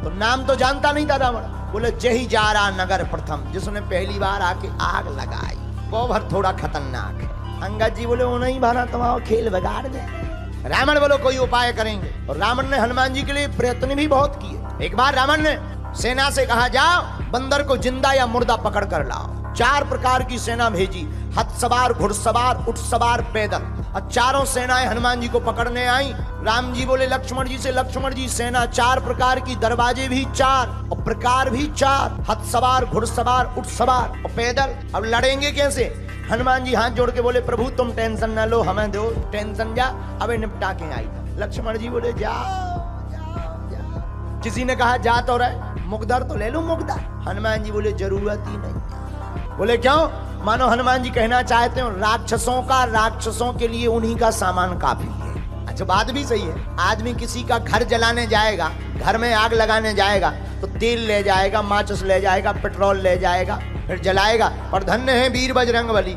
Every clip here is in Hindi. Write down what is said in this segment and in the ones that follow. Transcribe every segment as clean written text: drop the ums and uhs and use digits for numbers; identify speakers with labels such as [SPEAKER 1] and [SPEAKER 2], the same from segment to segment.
[SPEAKER 1] तो नाम तो जानता नहीं था रावण। बोले जही जा रहा नगर प्रथम, जिसने पहली बार आके आग लगाई वो भर थोड़ा खतरनाक है। अंगद जी बोले वो नहीं भाना तुम्हारा खेल बिगाड़ दे। रावण बोलो कोई उपाय करेंगे। और रावण ने हनुमान जी के लिए प्रयत्न भी बहुत किए। एक बार रावण ने सेना से कहा जाओ बंदर को जिंदा या मुर्दा पकड़ कर लाओ। 4 प्रकार की सेना भेजी, हथ सवार, घुड़सवार, ऊंट सवार, पैदल। और चारों सेनाएं हनुमान जी को पकड़ने आई। राम जी बोले लक्ष्मण जी से, लक्ष्मण जी सेना 4 प्रकार की, दरवाजे भी 4 और प्रकार भी 4, हथ सवार, घुड़सवार, ऊंट सवार और पैदल। अब लड़ेंगे कैसे? हनुमान जी हाथ जोड़ के बोले प्रभु तुम टेंशन न लो, हमें दो टेंशन, जा अबे निपटा के आई। लक्ष्मण जी बोले जाओ जाओ जाओ। किसी ने कहा जा तो रहे, मुकदर तो ले लो मुकदर। हनुमान जी बोले जरूरत ही नहीं। बोले क्यों? मानो हनुमान जी कहना चाहते हो राक्षसों के लिए उन्हीं का सामान काफी है। अच्छा बात भी सही है। आदमी किसी का घर जलाने जाएगा, घर में आग लगाने जाएगा तो तेल ले जाएगा, माचिस ले जाएगा, पेट्रोल ले जाएगा, फिर जलाएगा। पर धन्य है वीर बजरंगबली,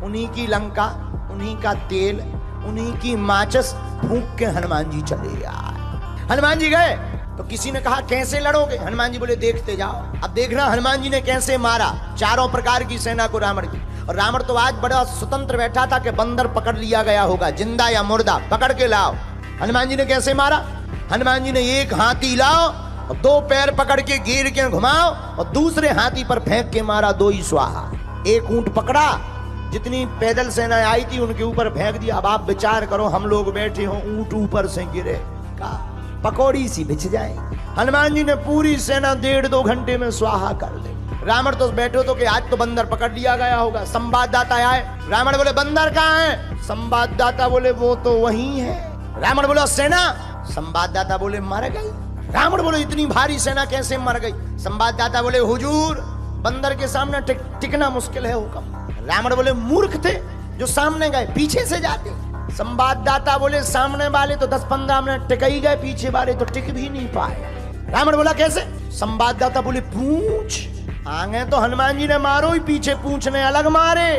[SPEAKER 1] उन्हीं की लंका, उन्हीं का तेल, उन्हीं की माचिस फूंक के हनुमान जी चले आए। हनुमान जी गए तो किसी ने कहा कैसे लड़ोगे? हनुमान जी बोले देखते जाओ। अब देखना हनुमान जी ने कैसे मारा 4 प्रकार की सेना को रावण की। और रावण तो आज बड़ा स्वतंत्र बैठा था कि बंदर पकड़ लिया गया होगा, जिंदा या मुर्दा पकड़ के लाओ। हनुमान जी ने कैसे मारा? हनुमान जी ने एक हाथी लाओ और 2 पैर पकड़ के घेर के घुमाओ और दूसरे हाथी पर फेंक के मारा, 2 ही स्वाहा। एक ऊंट पकड़ा, जितनी पैदल सेना आई थी उनके ऊपर फेंक दिया। अब आप विचार करो हम लोग बैठे हो, ऊंट ऊपर से गिरे का पकौड़ी सी बिछ जाए। हनुमान जी ने पूरी सेना 1.5-2 घंटे में स्वाहा कर दी। रावण तो बैठे तो कि आज तो बंदर पकड़ लिया गया होगा। संवाददाता आए, रावण बोले बंदर कहाँ है? संवाददाता बोले वो तो वहीं है। रावण बोला सेना? संवाददाता बोले मर गई। रावण बोले इतनी भारी सेना कैसे मर गई? संवाददाता बोले हुजूर बंदर के सामने टिकना मुश्किल है हुक्म। रावण बोले मूर्ख थे जो सामने गए, पीछे से जाते। संवाददाता बोले सामने वाले तो 10-15 मिनट टिक ही गए, पीछे वाले तो टिक भी नहीं पाए। रावण बोला कैसे? संवाददाता बोले पूंछ आगे तो हनुमान जी ने मारो ही, पीछे पूंछ ने अलग मारे।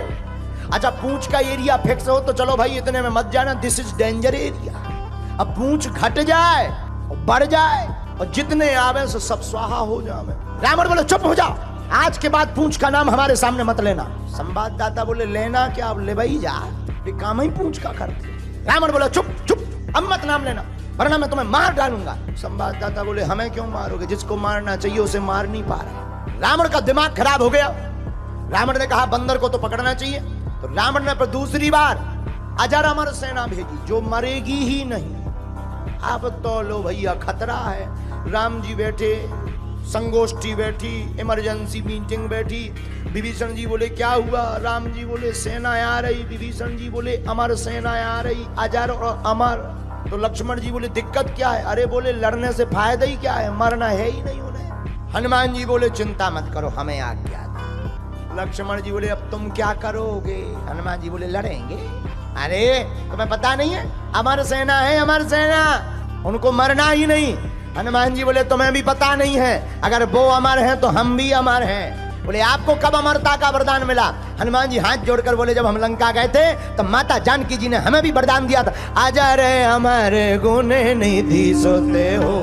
[SPEAKER 1] अच्छा पूंछ का एरिया फिक्स हो तो चलो भाई इतने में मत जाना, दिस इज डेंजर एरिया। अब पूंछ घट जाए और बढ़ जाए और जितने आवे से सब स्वाहा हो जाए। रावण बोले चुप हो जाओ, आज के बाद पूंछ का नाम हमारे सामने मत लेना। संवाददाता बोले लेना क्या? अब ले भाई जा, काम ही पूंछ का करते। रावण बोला चुप चुप, अब मत नाम लेना वरना मैं तुम्हें मार डालूंगा। संवाददाता बोले हमें क्यों मारोगे? जिसको मारना चाहिए उसे मार नहीं पा रहे। रावण का दिमाग खराब हो गया। रावण ने कहा बंदर को तो पकड़ना चाहिए। तो रावण ने पर दूसरी बार अजर अमर सेना भेजी जो मरेगी ही नहीं। अब तो लो भैया खतरा है। राम जी बैठे, संगोष्ठी बैठी, इमरजेंसी मीटिंग बैठी। विभीषण जी बोले क्या हुआ? राम जी बोले सेना आ रही। विभीषण जी बोले अमर सेना आ रही, अजर और अमर। तो लक्ष्मण जी बोले दिक्कत क्या है? अरे बोले लड़ने से फायदा ही क्या है, मरना है ही नहीं उन्हें। हनुमान जी बोले चिंता मत करो, हमें आज्ञा दो। लक्ष्मण जी बोले अब तुम क्या करोगे? हनुमान जी बोले लड़ेंगे। अरे तुम्हें पता नहीं है अमर सेना है, अमर सेना, उनको मरना ही नहीं। हनुमान जी बोले तुम्हें भी पता नहीं है, अगर वो अमर है तो हम भी अमर हैं। बोले आपको कब अमरता का वरदान मिला? हनुमान जी हाथ जोड़कर बोले जब हम लंका गए थे तो माता जानकी जी ने हमें भी वरदान दिया था, अजर अमर गुण निधि सोते हो।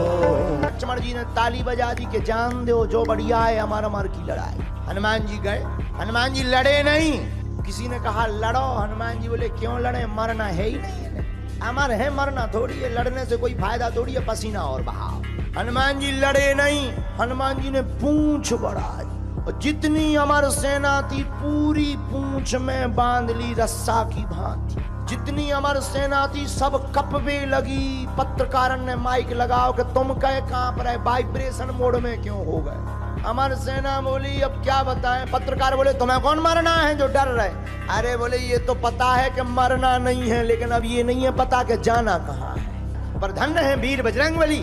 [SPEAKER 1] लक्ष्मण जी ने ताली बजा दी कि जान दो जो बढ़िया है अमर अमर की लड़ाई। हनुमान जी गए, हनुमान जी लड़े नहीं। किसी ने कहा लड़ो, हनुमान जी बोले क्यों लड़े, मरना है ही नहीं है। अमर है, मरना थोड़ी है, लड़ने से कोई फायदा थोड़ी है, पसीना और बहाओ। हनुमान जी लड़े नहीं। हनुमान जी ने पूंछ बढ़ाई और जितनी अमर सेना थी पूरी पूंछ में बांध ली रस्सा की भांति। जितनी अमर सेना थी सब कपवे लगी। पत्रकार ने माइक लगाओ कि तुम कहे कहां पर है, वाइब्रेशन मोड में क्यों हो गए? अमर सेना बोली अब क्या बताएं। पत्रकार बोले तुम्हें कौन मरना है जो डर रहे? अरे बोले ये तो पता है कि मरना नहीं है, लेकिन अब ये नहीं है पता कि जाना कहाँ है। पर धन्य है वीर बजरंगबली,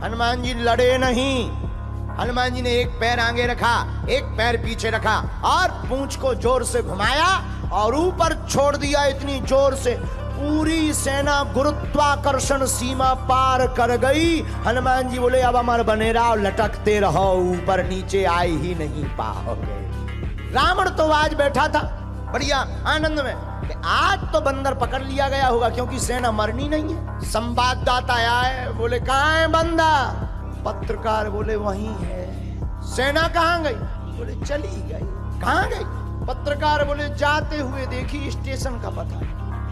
[SPEAKER 1] हनुमान जी लड़े नहीं। हनुमान जी ने एक पैर आगे रखा, एक पैर पीछे रखा और पूंछ को जोर से घुमाया और ऊपर छोड़ दिया इतनी जोर से पूरी सेना गुरुत्वाकर्षण सीमा पार कर गई। हनुमान जी बोले अब अमर बने रहो, लटकते रहो, ऊपर नीचे आए ही नहीं पाओगे। रावण तो आज बैठा था बढ़िया आनंद में कि आज तो बंदर पकड़ लिया गया होगा क्योंकि सेना मरनी नहीं है। संवाददाता आए, बोले कहाँ है बंदा? पत्रकार बोले वहीं है। सेना कहाँ गई? बोले चली गई। कहाँ गई? पत्रकार बोले जाते हुए देखी स्टेशन का पता,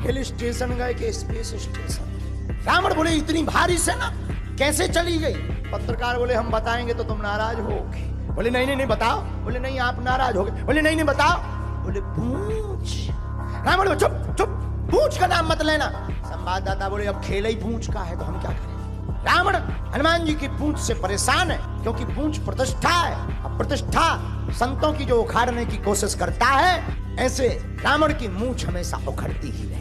[SPEAKER 1] हिल स्टेशन गए कि स्पेस स्टेशन। रावण बोले इतनी भारी सेना कैसे चली गई? पत्रकार बोले हम बताएंगे तो तुम नाराज होगे। बोले नहीं नहीं नहीं बताओ। बोले नहीं आप नाराज होगे। बोले नहीं नहीं बताओ। बोले पूछ। रावण बोले चुप चुप, पूछ का नाम मत लेना। संवाददाता बोले अब खेल ही पूछ का है तो हम क्या करें। रावण हनुमान जी की पूंछ से परेशान है क्योंकि पूंछ प्रतिष्ठा है। अब प्रतिष्ठा संतों की जो उखाड़ने की कोशिश करता है, ऐसे रावण की मूंछ हमेशा उखड़ती ही है।